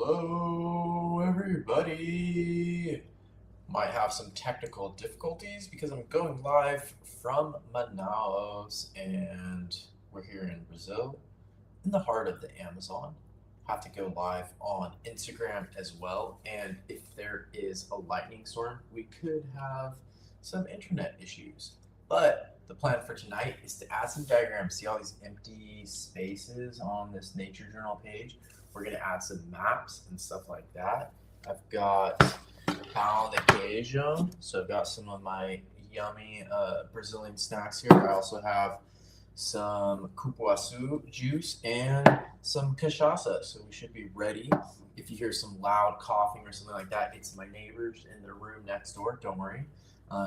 Hello, everybody. Might have some technical difficulties because I'm going live from Manaus and we're here in Brazil, in the heart of the Amazon. Have to go live on Instagram as well. And if there is a lightning storm, we could have some internet issues. But the plan for tonight is to add some diagrams. See all these empty spaces on this nature journal page? We're going to add some maps and stuff like that. I've got pão de queijo, so I've got some of my yummy Brazilian snacks here. I also have some cupuaçu juice and some cachaça, so we should be ready. If you hear some loud coughing or something like that, it's my neighbors in the room next door. Don't worry.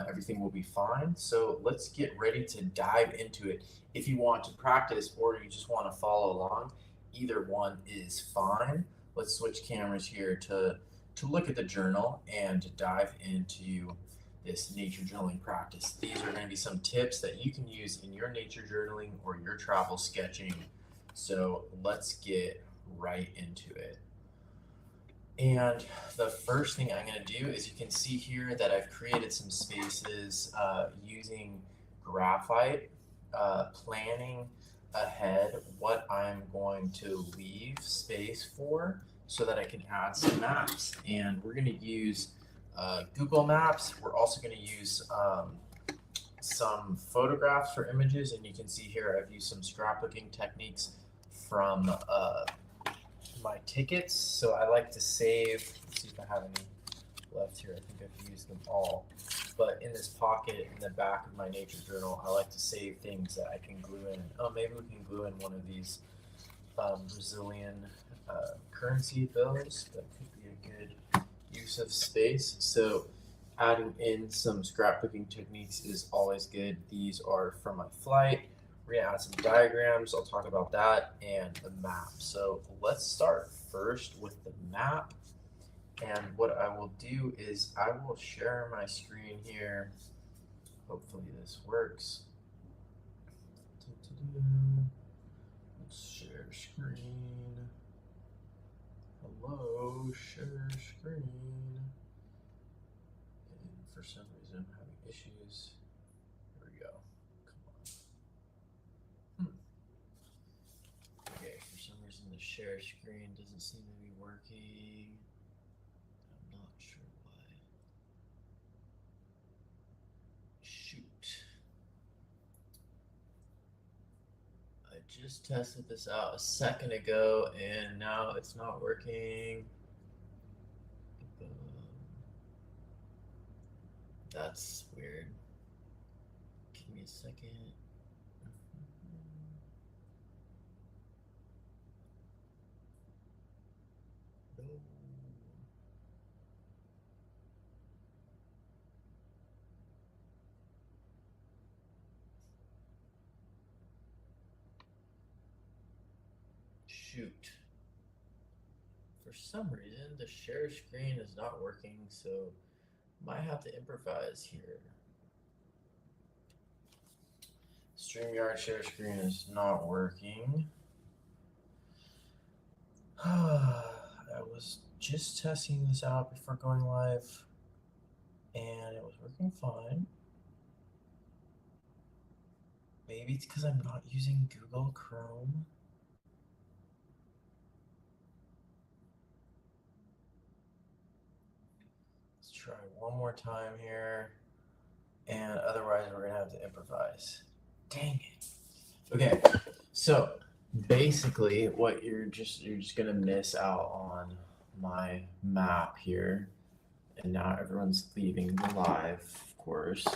Everything will be fine. So let's get ready to dive into it. If you want to practice or you just want to follow along, either one is fine. Let's switch cameras here to look at the journal and to dive into this nature journaling practice. These are going to be some tips that you can use in your nature journaling or your travel sketching. So let's get right into it. And the first thing I'm going to do is you can see here that I've created some spaces using graphite, planning ahead what I'm going to leave space for so that I can add some maps. And we're going to use Google Maps. We're also going to use some photographs for images. And you can see here I've used some scrapbooking techniques from my tickets. So I like to save, let's see if I have any left here. I think I've used them all. But in this pocket in the back of my nature journal, I like to save things that I can glue in. Oh, maybe we can glue in one of these Brazilian currency bills. That could be a good use of space. So adding in some scrapbooking techniques is always good. These are from my flight. We're gonna add some diagrams. I'll talk about that and the map. So let's start first with the map. And what I will do is I will share my screen here. Hopefully this works. Let's share screen. Hello, share screen. And for some reason I'm having issues. Here we go. Come on. Okay, for some reason the share screen doesn't seem to be working. I'm not sure why. Shoot. I just tested this out a second ago and now it's not working. That's weird. Give me a second. No. Shoot. For some reason, the share screen is not working, so might have to improvise here. StreamYard share screen is not working. I was just testing this out before going live, and it was working fine. Maybe it's because I'm not using Google Chrome. Let's try one more time here, and otherwise we're gonna have to improvise. Dang it. Okay, so basically what you're just gonna miss out on my map here, and now everyone's leaving live, of course.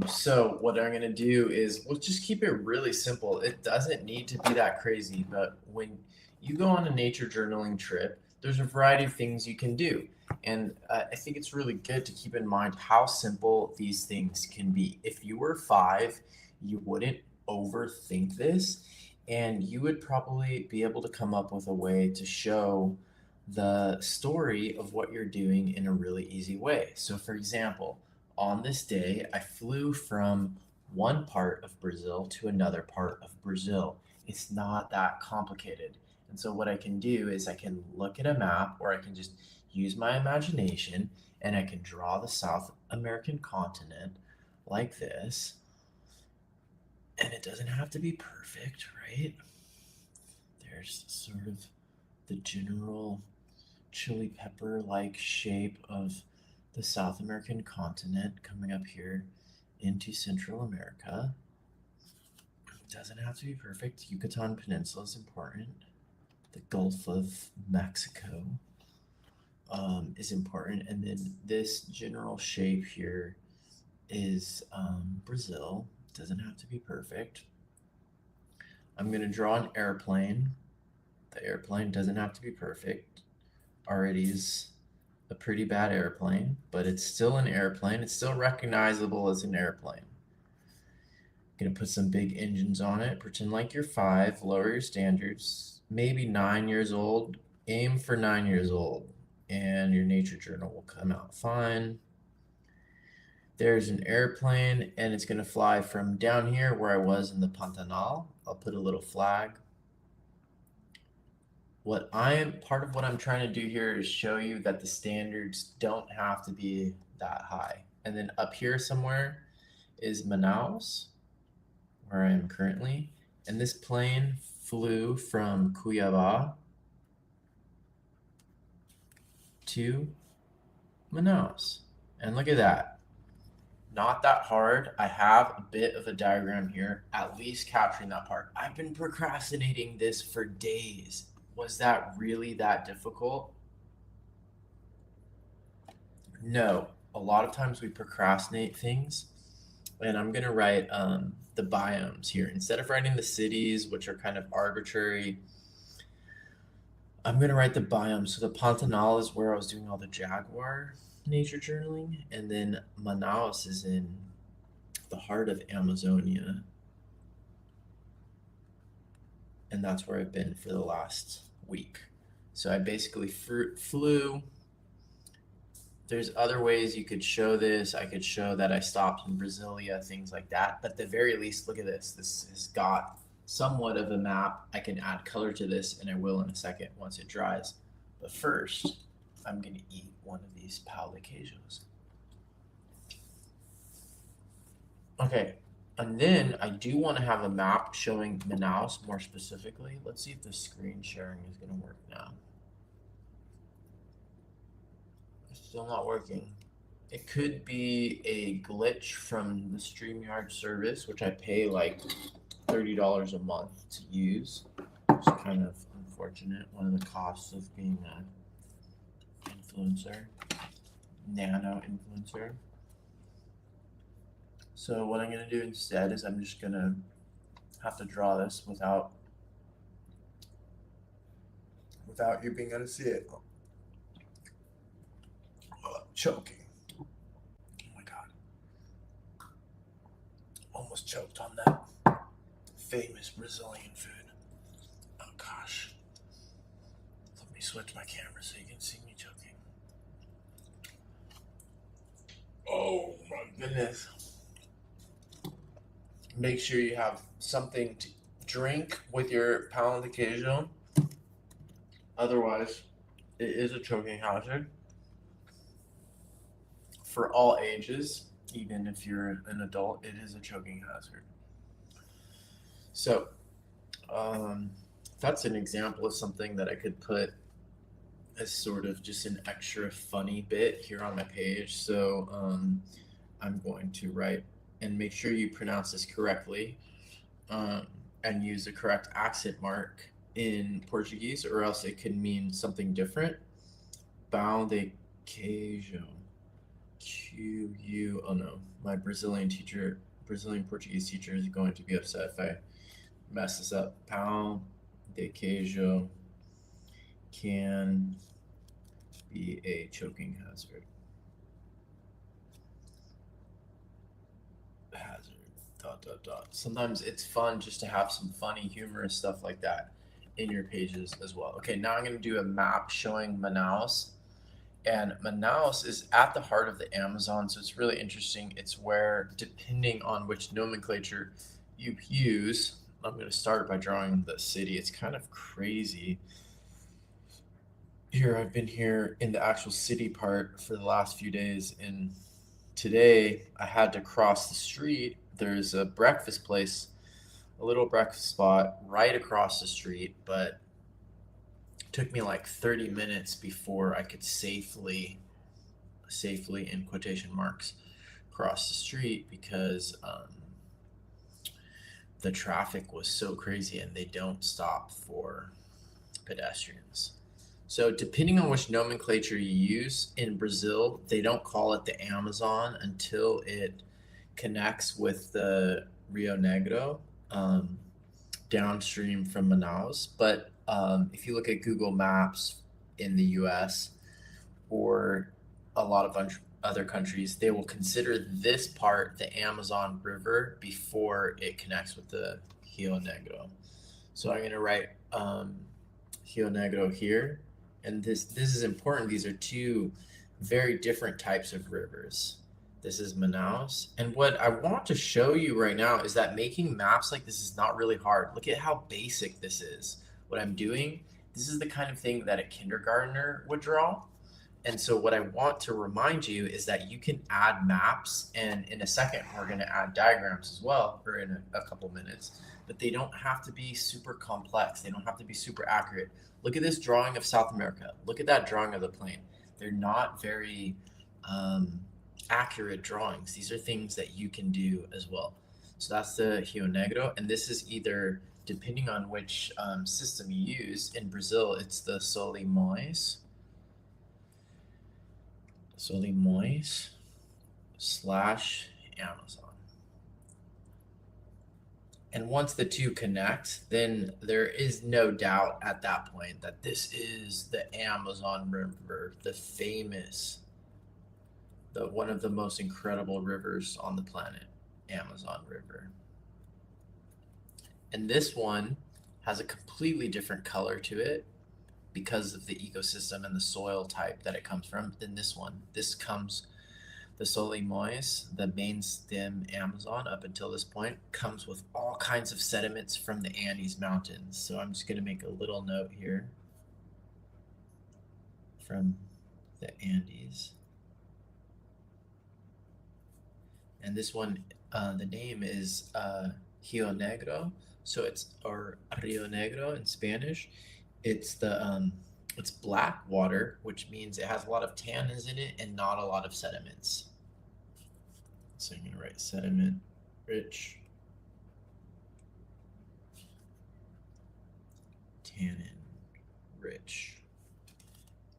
So what I'm gonna do is we'll just keep it really simple. It doesn't need to be that crazy, but when you go on a nature journaling trip, there's a variety of things you can do. And I think it's really good to keep in mind how simple these things can be. If you were 5, you wouldn't overthink this, and you would probably be able to come up with a way to show the story of what you're doing in a really easy way. So, for example, on this day, I flew from one part of Brazil to another part of Brazil. It's not that complicated. And so what I can do is I can look at a map, or I can just use my imagination, and I can draw the South American continent like this. And it doesn't have to be perfect, right? There's sort of the general chili pepper like shape of the South American continent coming up here into Central America. It doesn't have to be perfect. Yucatan Peninsula is important. The Gulf of Mexico is important. And then this general shape here is Brazil. It doesn't have to be perfect. I'm going to draw an airplane. The airplane doesn't have to be perfect. Already is a pretty bad airplane, but it's still an airplane. It's still recognizable as an airplane. Gonna put some big engines on it. Pretend like you're 5. Lower your standards. Maybe 9 years old. Aim for 9 years old, and your nature journal will come out fine. There's an airplane, and it's gonna fly from down here where I was in the Pantanal. I'll put a little flag. Part of what I'm trying to do here is show you that the standards don't have to be that high. And then up here somewhere is Manaus, where I am currently. And this plane flew from Cuiabá to Manaus. And look at that. Not that hard. I have a bit of a diagram here, at least capturing that part. I've been procrastinating this for days. Was that really that difficult? No. A lot of times we procrastinate things. And I'm going to write the biomes here. Instead of writing the cities, which are kind of arbitrary, I'm going to write the biomes. So the Pantanal is where I was doing all the jaguar nature journaling. And then Manaus is in the heart of Amazonia. And that's where I've been for the last week. So I basically flew. There's other ways you could show this. I could show that I stopped in Brasilia, things like that. But at the very least, look at this. This has got somewhat of a map. I can add color to this, and I will in a second once it dries. But first, I'm going to eat one of these pão de queijos. Okay. And then I do want to have a map showing Manaus more specifically. Let's see if the screen sharing is going to work now. It's still not working. It could be a glitch from the StreamYard service, which I pay like $30 a month to use. It's kind of unfortunate. One of the costs of being an influencer, nano influencer. So what I'm going to do instead is I'm just going to have to draw this without you being able to see it. Oh, I'm choking. Oh my God. Almost choked on that famous Brazilian food. Oh gosh. Let me switch my camera so you can see me choking. Oh my goodness. Make sure you have something to drink with your pão de queijo. Otherwise, it is a choking hazard for all ages. Even if you're an adult, it is a choking hazard. So, that's an example of something that I could put as sort of just an extra funny bit here on my page. So, I'm going to write, and make sure you pronounce this correctly, and use the correct accent mark in Portuguese, or else it can mean something different. Pão de queijo. Q-U. Oh no, my Brazilian Portuguese teacher is going to be upset if I mess this up. Pão de queijo can be a choking hazard. Sometimes it's fun just to have some funny, humorous stuff like that in your pages as well. Okay, now I'm going to do a map showing Manaus. And Manaus is at the heart of the Amazon, so it's really interesting. It's where, depending on which nomenclature you use, I'm going to start by drawing the city. It's kind of crazy. Here, I've been here in the actual city part for the last few days, and today I had to cross the street. There's a breakfast place, a little breakfast spot right across the street, but it took me like 30 minutes before I could safely in quotation marks, cross the street because the traffic was so crazy and they don't stop for pedestrians. So, depending on which nomenclature you use in Brazil, they don't call it the Amazon until it connects with the Rio Negro um, downstream from Manaus. But if you look at Google Maps in the US or a lot of other countries, they will consider this part the Amazon River before it connects with the Rio Negro. So I'm going to write Rio Negro here, and this is important. These are two very different types of rivers. This is Manaus, and what I want to show you right now is that making maps like this is not really hard. Look at how basic this is. What I'm doing, this is the kind of thing that a kindergartner would draw. And so, what I want to remind you is that you can add maps, and in a second, we're going to add diagrams as well, or in a couple minutes. But they don't have to be super complex, they don't have to be super accurate. Look at this drawing of South America. Look at that drawing of the plane. They're not very accurate drawings. These are things that you can do as well. So, that's the Rio Negro, and this is either, depending on which system you use, in Brazil, it's the Solimões. Solimões / Amazon. And once the two connect, then there is no doubt at that point that this is the Amazon River, the famous, the one of the most incredible rivers on the planet, Amazon River. And this one has a completely different color to it because of the ecosystem and the soil type that it comes from than this one. This comes, the Solimões, the main stem Amazon up until this point, comes with all kinds of sediments from the Andes Mountains. So I'm just going to make a little note here from the Andes. And this one, the name is Rio Negro. So it's, or Rio Negro in Spanish. It's black water, which means it has a lot of tannins in it and not a lot of sediments. So I'm gonna write sediment rich, tannin rich.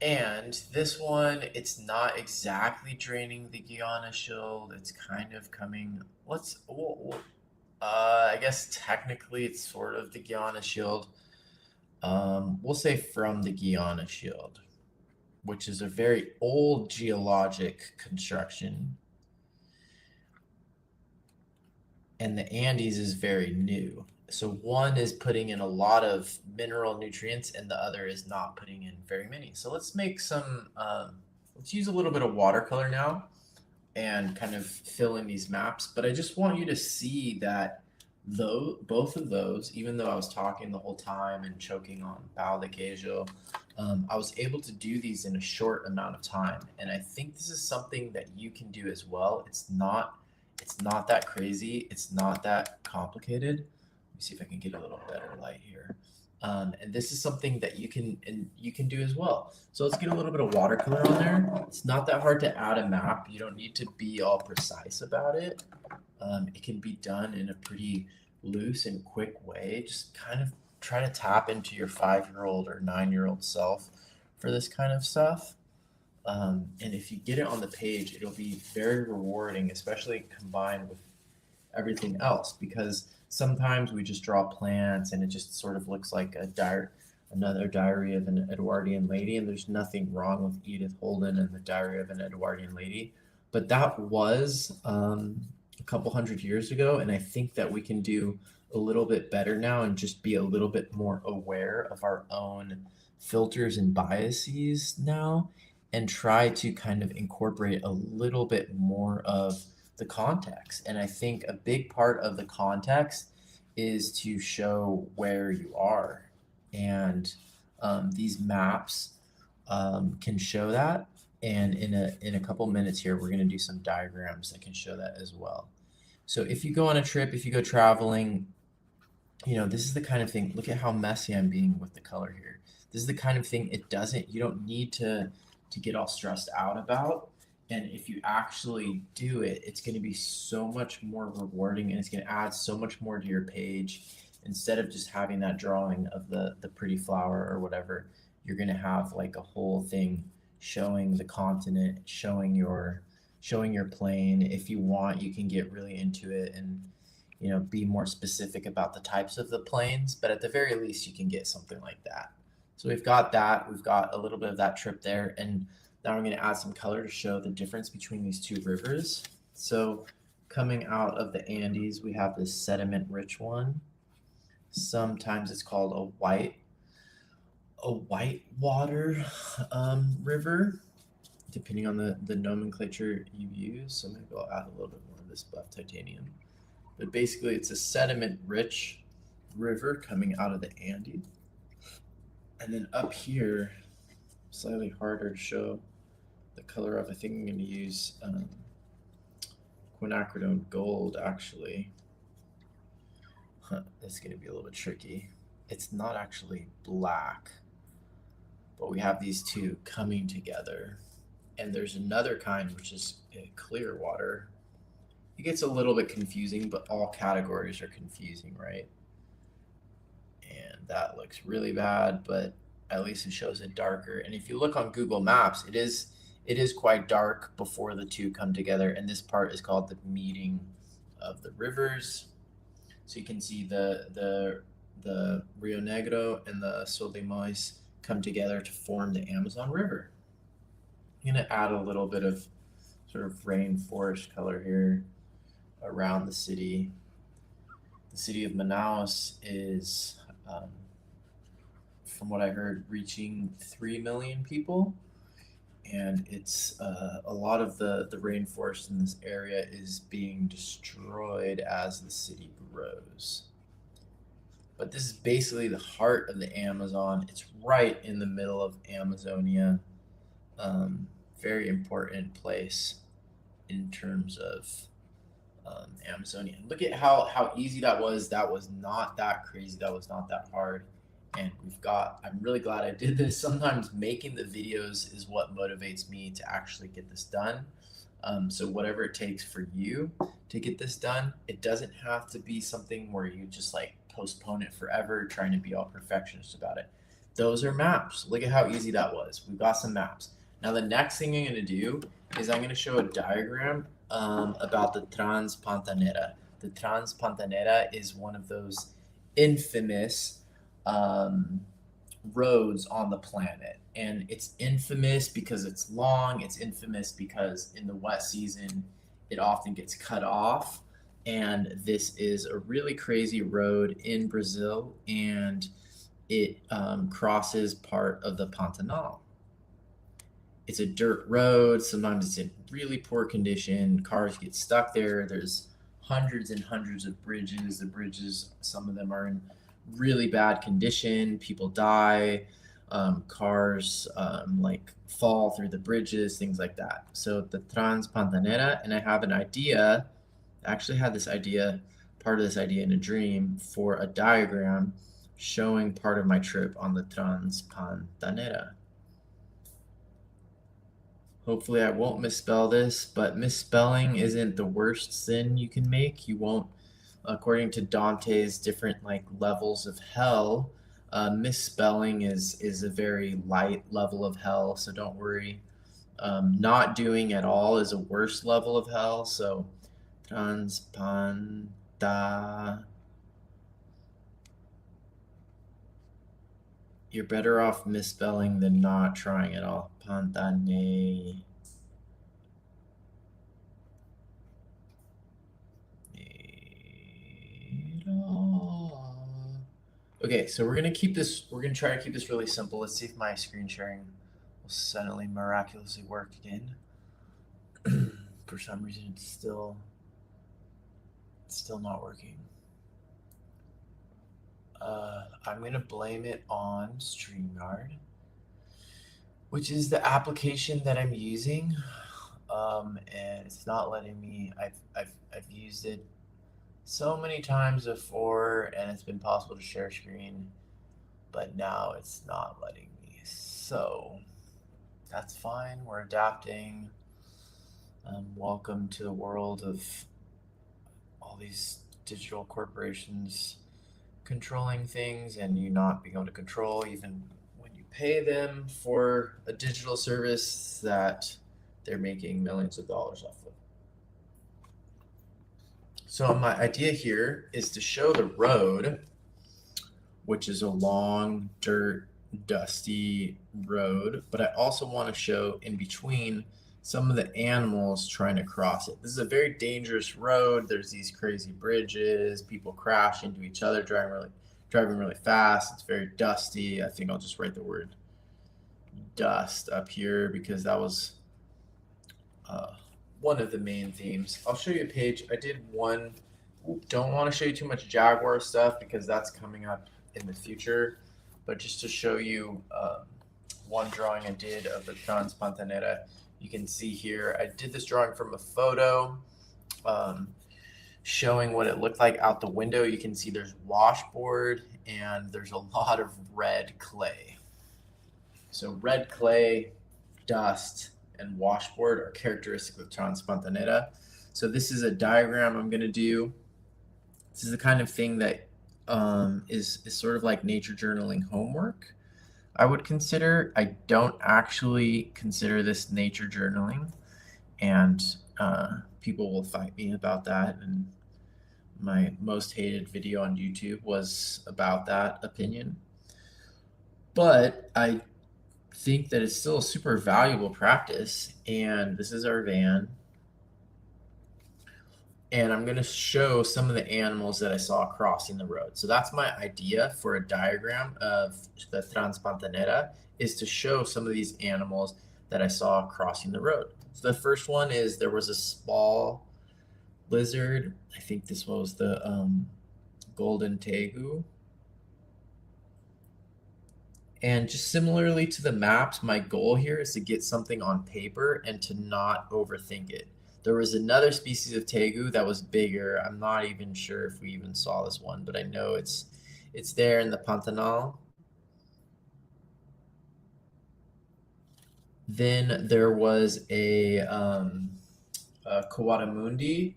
And this one, it's not exactly draining the Guiana Shield. It's kind of coming. I guess technically it's sort of the Guiana Shield. We'll say from the Guiana Shield, which is a very old geologic construction. And the Andes is very new. So one is putting in a lot of mineral nutrients and the other is not putting in very many. So let's make let's use a little bit of watercolor now and kind of fill in these maps. But I just want you to see that though both of those, even though I was talking the whole time and choking on pau de queijo, I was able to do these in a short amount of time. And I think this is something that you can do as well. It's not that crazy. It's not that complicated. Let me see if I can get a little better light here. And this is something that you can do as well. So let's get a little bit of watercolor on there. It's not that hard to add a map. You don't need to be all precise about it. It can be done in a pretty loose and quick way. Just kind of try to tap into your 5-year-old or 9-year-old self for this kind of stuff. And if you get it on the page, it'll be very rewarding, especially combined with everything else, because sometimes we just draw plants and it just sort of looks like another diary of an Edwardian lady, and there's nothing wrong with Edith Holden and the diary of an Edwardian lady. But that was a couple hundred years ago, and I think that we can do a little bit better now and just be a little bit more aware of our own filters and biases now and try to kind of incorporate a little bit more of the context. And I think a big part of the context is to show where you are. And these maps can show that. And in a couple minutes here, we're going to do some diagrams that can show that as well. So if you go on a trip, if you go traveling, this is the kind of thing. Look at how messy I'm being with the color here. This is the kind of thing you don't need to get all stressed out about. And if you actually do it, it's going to be so much more rewarding, and it's going to add so much more to your page. Instead of just having that drawing of the pretty flower or whatever, you're going to have like a whole thing showing the continent, showing your plane. If you want, you can get really into it and be more specific about the types of the planes, but at the very least, you can get something like that. So we've got that. We've got a little bit of that trip there, and now I'm going to add some color to show the difference between these two rivers. So coming out of the Andes, we have this sediment-rich one. Sometimes it's called a white water river, depending on the nomenclature you use. So maybe I'll add a little bit more of this buff titanium. But basically, it's a sediment-rich river coming out of the Andes. And then up here, slightly harder to show the color of. I think I'm going to use quinacridone gold, actually. It's going to be a little bit tricky. It's not actually black, but we have these two coming together. And there's another kind, which is clear water. It gets a little bit confusing, but all categories are confusing, right? And that looks really bad, but at least it shows it darker. And if you look on Google Maps, it is quite dark before the two come together. And this part is called the meeting of the rivers. So you can see the Rio Negro and the Solimões come together to form the Amazon River. I'm going to add a little bit of sort of rainforest color here around the city. The city of Manaus is, from what I heard, reaching 3 million people. And it's a lot of the rainforest in this area is being destroyed as the city grows. But this is basically the heart of the Amazon. It's right in the middle of Amazonia. Very important place in terms of Amazonia. Look at how easy that was. That was not that crazy. That was not that hard. And I'm really glad I did this. Sometimes making the videos is what motivates me to actually get this done. So whatever it takes for you to get this done, it doesn't have to be something where you just like postpone it forever, trying to be all perfectionist about it. Those are maps. Look at how easy that was. We've got some maps. Now the next thing I'm going to do is I'm going to show a diagram about the Transpantanera. The Transpantanera is one of those infamous roads on the planet, and it's infamous because it's long. It's infamous because in the wet season it often gets cut off, and this is a really crazy road in Brazil, and it crosses part of the Pantanal. It's a dirt road. Sometimes it's in really poor condition. Cars get stuck there. There's hundreds and hundreds of bridges. The bridges, some of them are in really bad condition. People die. Cars like fall through the bridges, things like that. So the Transpantanera, and I have an idea. I actually had this idea, part of this idea in a dream for a diagram showing part of my trip on the Transpantanera. Hopefully I won't misspell this, but misspelling isn't the worst sin you can make. You won't, according to Dante's different like levels of hell, misspelling is a very light level of hell, so don't worry. Not doing at all is a worse level of hell, so Transpanta. You're better off misspelling than not trying at all. Pantane. Okay, so we're gonna try to keep this really simple. Let's see if my screen sharing will suddenly miraculously work again. For some reason it's still not working. I'm going to blame it on StreamYard, which is the application that I'm using. And it's not letting me. I've used it so many times before, and it's been possible to share screen, but now it's not letting me. So that's fine. We're adapting. Welcome to the world of all these digital corporations controlling things and you not being able to control even when you pay them for a digital service that they're making millions of dollars off of. So my idea here is to show the road, which is a long, dirt, dusty road, but I also want to show in between some of the animals trying to cross it. This is a very dangerous road. There's these crazy bridges, people crash into each other, driving really fast. It's very dusty. I think I'll just write the word dust up here because that was one of the main themes. I'll show you a page. I did one. Don't want to show you too much Jaguar stuff because that's coming up in the future, but just to show you one drawing I did of the Transpantanera. You can see here, I did this drawing from a photo showing what it looked like out the window. You can see there's washboard and there's a lot of red clay. So red clay, dust, and washboard are characteristic of Transpantanera. So this is a diagram I'm going to do. This is the kind of thing that is sort of like nature journaling homework, I would consider. I don't actually consider this nature journaling, and people will fight me about that. And my most hated video on YouTube was about that opinion. But I think that it's still a super valuable practice. And this is our van. And I'm going to show some of the animals that I saw crossing the road. So that's my idea for a diagram of the Transpantanera, is to show some of these animals that I saw crossing the road. So the first one is there was a small lizard. I think this was the golden tegu. And just similarly to the maps, my goal here is to get something on paper and to not overthink it. There was another species of tegu that was bigger. I'm not even sure if we even saw this one, but I know it's there in the Pantanal. Then there was a Coatamundi.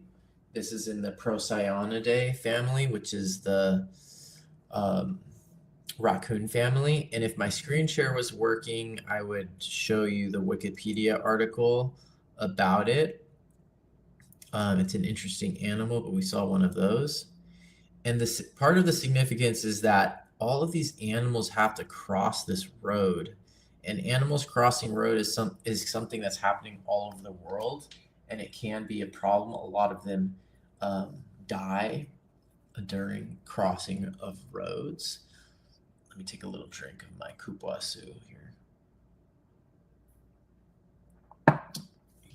This is in the Procyonidae family, which is the raccoon family. And if my screen share was working, I would show you the Wikipedia article about it. It's an interesting animal, but we saw one of those. And this part of the significance is that all of these animals have to cross this road. And animals crossing road is something that's happening all over the world, and it can be a problem. A lot of them die during crossing of roads. Let me take a little drink of my Kupuasu here.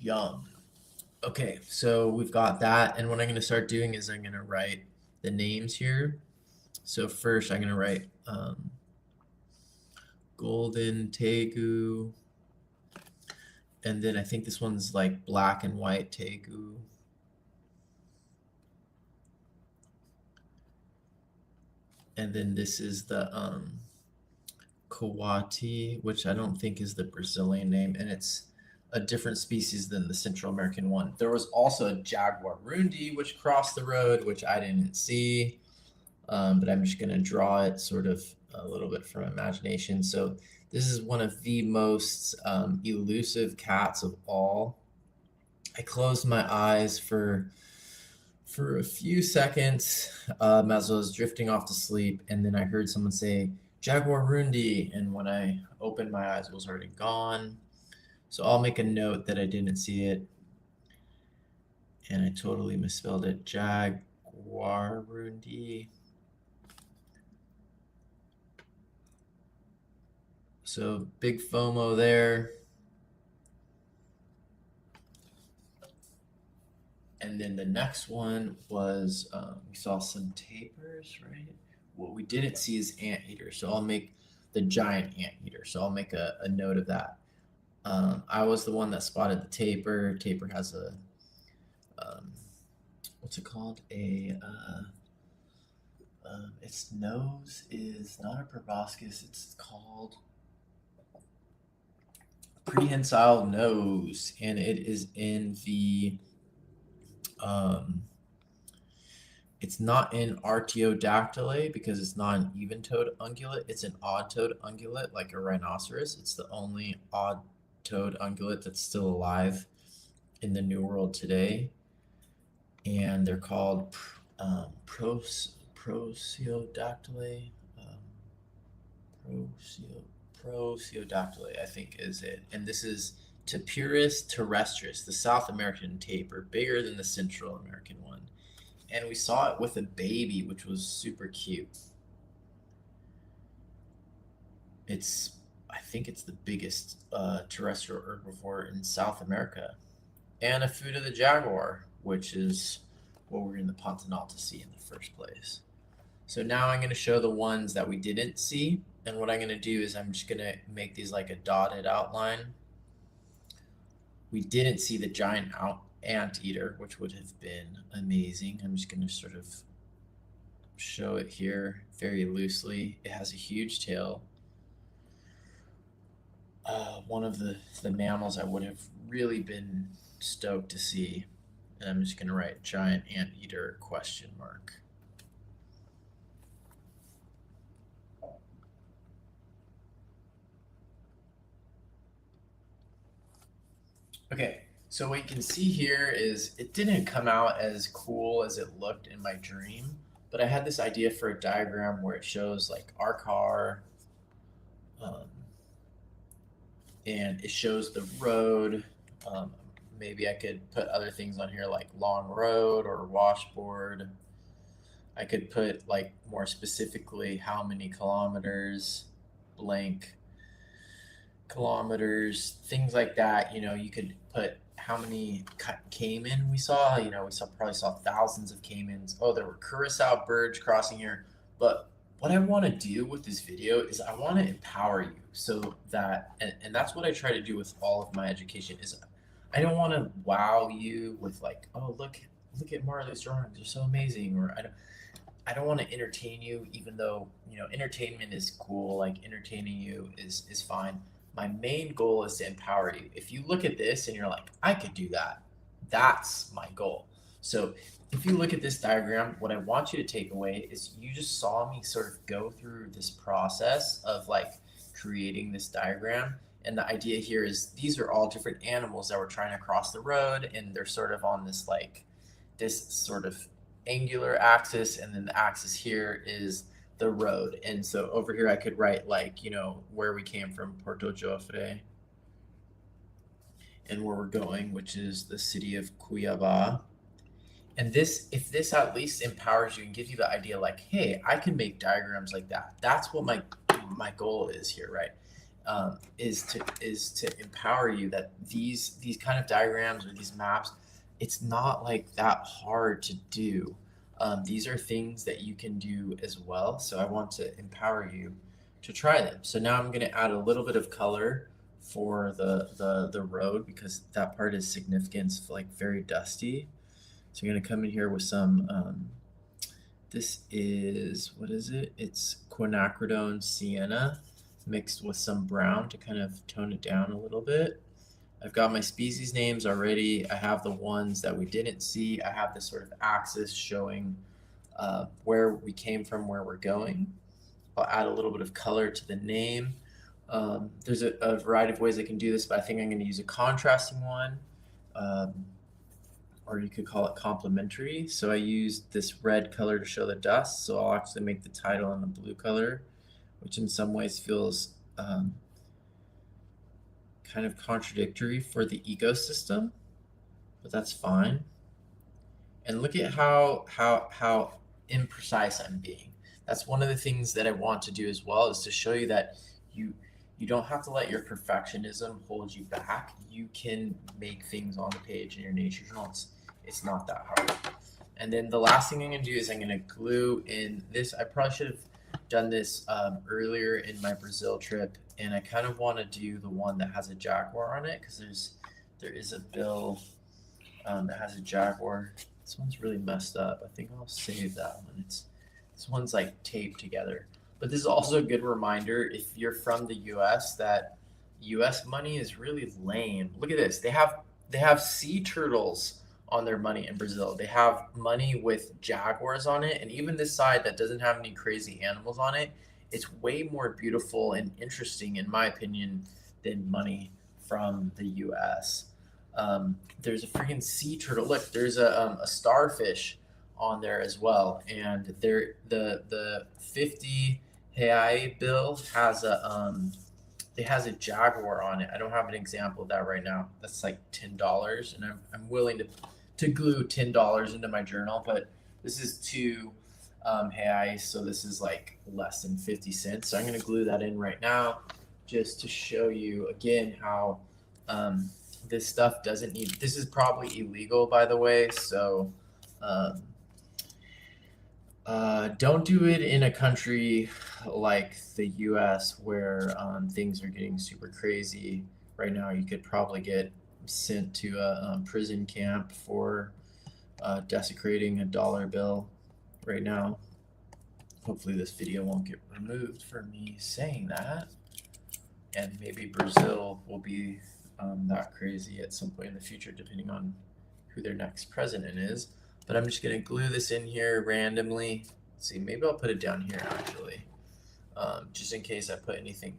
Yum. Okay, so we've got that, and what I'm going to start doing is I'm going to write the names here. So first I'm going to write golden tegu, and then I think this one's like black and white tegu. And then this is the Coati, which I don't think is the Brazilian name, and it's a different species than the Central American one. There was also a Jaguarundi, which crossed the road, which I didn't see, but I'm just going to draw it sort of a little bit from imagination. So this is one of the most elusive cats of all. I closed my eyes for a few seconds as I was drifting off to sleep, and then I heard someone say Jaguarundi, and when I opened my eyes, it was already gone. So I'll make a note that I didn't see it, and I totally misspelled it. Jaguarundi. So big FOMO there. And then the next one was, we saw some tapirs, right? what we didn't see is anteater. So I'll make the giant anteater. So I'll make a note of that. I was the one that spotted the tapir. Tapir has a what's it called? Its nose is not a proboscis. It's called prehensile nose, and it is in the it's not in Artiodactylae because it's not an even-toed ungulate. It's an odd-toed ungulate like a rhinoceros. It's the only odd-toed ungulate that's still alive in the New World today, and they're called Prociodactylae. Prociodactylae, I think, is it. And this is Tapirus terrestris, the South American tapir, bigger than the Central American one. And we saw it with a baby, which was super cute. I think it's the biggest terrestrial herbivore in South America. And a food of the jaguar, which is what we're in the Pantanal to see in the first place. So now I'm going to show the ones that we didn't see. And what I'm going to do is I'm just going to make these like a dotted outline. We didn't see the giant anteater, which would have been amazing. I'm just going to sort of show it here very loosely. It has a huge tail. One of the mammals I would have really been stoked to see. And I'm just going to write giant anteater ? Okay, so what you can see here is it didn't come out as cool as it looked in my dream, but I had this idea for a diagram where it shows like our car, and it shows the road. Maybe I could put other things on here like long road or washboard. I could put like more specifically how many kilometers, blank kilometers, things like that. You could put how many caiman we saw. We probably saw thousands of caimans. Oh, there were curacao birds crossing here. But what I want to do with this video is I want to empower you so that, and that's what I try to do with all of my education, is I don't want to wow you with like, oh, look at Marley's drawings, they're so amazing. Or I don't want to entertain you, even though, entertainment is cool. Like entertaining you is fine. My main goal is to empower you. If you look at this and you're like, I could do that, that's my goal. So if you look at this diagram, what I want you to take away is you just saw me sort of go through this process of like creating this diagram. And the idea here is these are all different animals that were trying to cross the road, and they're sort of on this sort of angular axis, and then the axis here is the road. And so over here I could write like, where we came from, Porto Jofre, and where we're going, which is the city of Cuiabá. And if this at least empowers you and gives you the idea like, hey, I can make diagrams like that. That's what my goal is here, right? Is to empower you that these kind of diagrams or these maps, it's not like that hard to do. These are things that you can do as well. So I want to empower you to try them. So now I'm going to add a little bit of color for the road, because that part is significant. It's like very dusty. So you're going to come in here with some, this is, what is it? It's quinacridone sienna mixed with some brown to kind of tone it down a little bit. I've got my species names already. I have the ones that we didn't see. I have this sort of axis showing where we came from, where we're going. I'll add a little bit of color to the name. There's a variety of ways I can do this, but I think I'm going to use a contrasting one. Or you could call it complementary. So I used this red color to show the dust. So I'll actually make the title in the blue color, which in some ways feels kind of contradictory for the ecosystem, but that's fine. And look at how imprecise I'm being. That's one of the things that I want to do as well, is to show you that you don't have to let your perfectionism hold you back. You can make things on the page in your nature journal. It's not that hard. And then the last thing I'm going to do is I'm going to glue in this. I probably should have done this earlier in my Brazil trip, and I kind of want to do the one that has a jaguar on it because there is a bill that has a jaguar. This one's really messed up. I think I'll save that one. This one's like taped together. But this is also a good reminder if you're from the US that US money is really lame. Look at this. They have sea turtles on their money in Brazil. They have money with jaguars on it, and even this side that doesn't have any crazy animals on it, it's way more beautiful and interesting in my opinion than money from the US. There's a freaking sea turtle. Look, there's a starfish on there as well, and the 50 real bill has it has a jaguar on it. I don't have an example of that right now. That's like $10, and I'm willing to glue $10 into my journal, but this is two reais, so this is like less than 50 cents. So I'm gonna glue that in right now, just to show you again how this stuff doesn't need. This is probably illegal, by the way, so. Don't do it in a country like the US where things are getting super crazy. Right now, you could probably get sent to a prison camp for desecrating a dollar bill right now. Hopefully, this video won't get removed for me saying that. And maybe Brazil will be that crazy at some point in the future, depending on who their next president is. But I'm just going to glue this in here randomly. Let's see, maybe I'll put it down here actually, just in case I put anything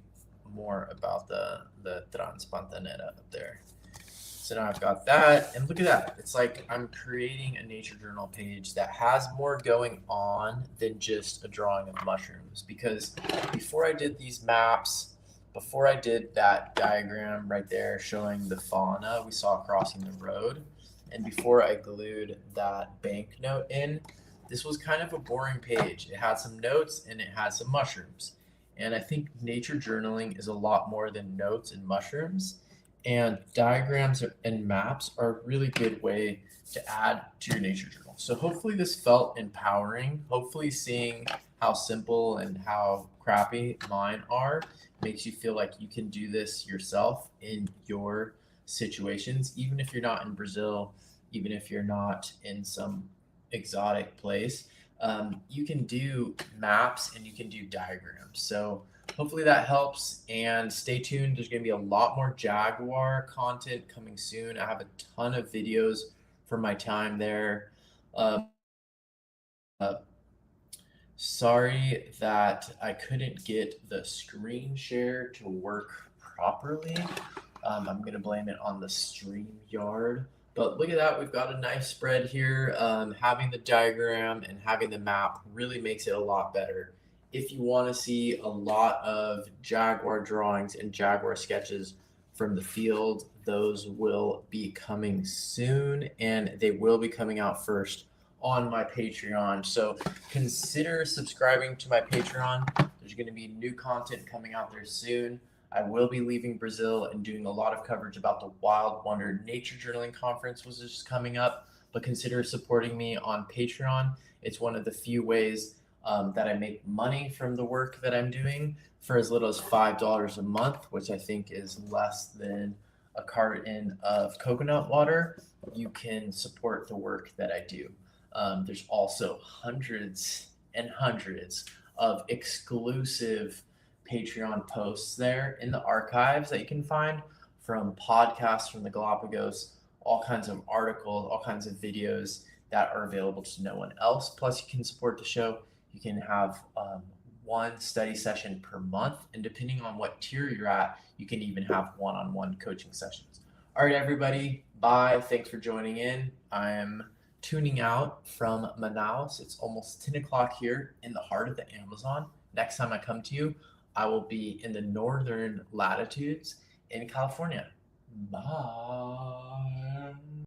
more about the Transpantanera up there. So now I've got that, and look at that. It's like I'm creating a nature journal page that has more going on than just a drawing of mushrooms. Because before I did these maps, before I did that diagram right there showing the fauna we saw crossing the road, and before I glued that banknote in, this was kind of a boring page. It had some notes and it had some mushrooms. And I think nature journaling is a lot more than notes and mushrooms. And diagrams and maps are a really good way to add to your nature journal. So hopefully this felt empowering. Hopefully seeing how simple and how crappy mine are makes you feel like you can do this yourself in your situations, even if you're not in Brazil, even if you're not in some exotic place. You can do maps and you can do diagrams. So hopefully that helps, and stay tuned. There's going to be a lot more jaguar content coming soon. I have a ton of videos from my time there. Uh, Sorry that I couldn't get the screen share to work properly. I'm going to blame it on the StreamYard. But look at that. We've got a nice spread here. Having the diagram and having the map really makes it a lot better. If you want to see a lot of jaguar drawings and jaguar sketches from the field, those will be coming soon, and they will be coming out first on my Patreon. So consider subscribing to my Patreon. There's going to be new content coming out there soon. I will be leaving Brazil and doing a lot of coverage about the Wild Wonder Nature Journaling Conference, which is just coming up. But consider supporting me on Patreon. It's one of the few ways that I make money from the work that I'm doing for as little as $5 a month, which I think is less than a carton of coconut water. You can support the work that I do. There's also hundreds and hundreds of exclusive Patreon posts there in the archives that you can find, from podcasts from the Galapagos, all kinds of articles, all kinds of videos that are available to no one else. Plus, you can support the show. You can have one study session per month, and depending on what tier you're at, you can even have one-on-one coaching sessions. All right, everybody, bye. Thanks for joining in. I'm tuning out from Manaus. It's almost 10 o'clock here in the heart of the Amazon. Next time I come to you, I will be in the northern latitudes in California. Bye.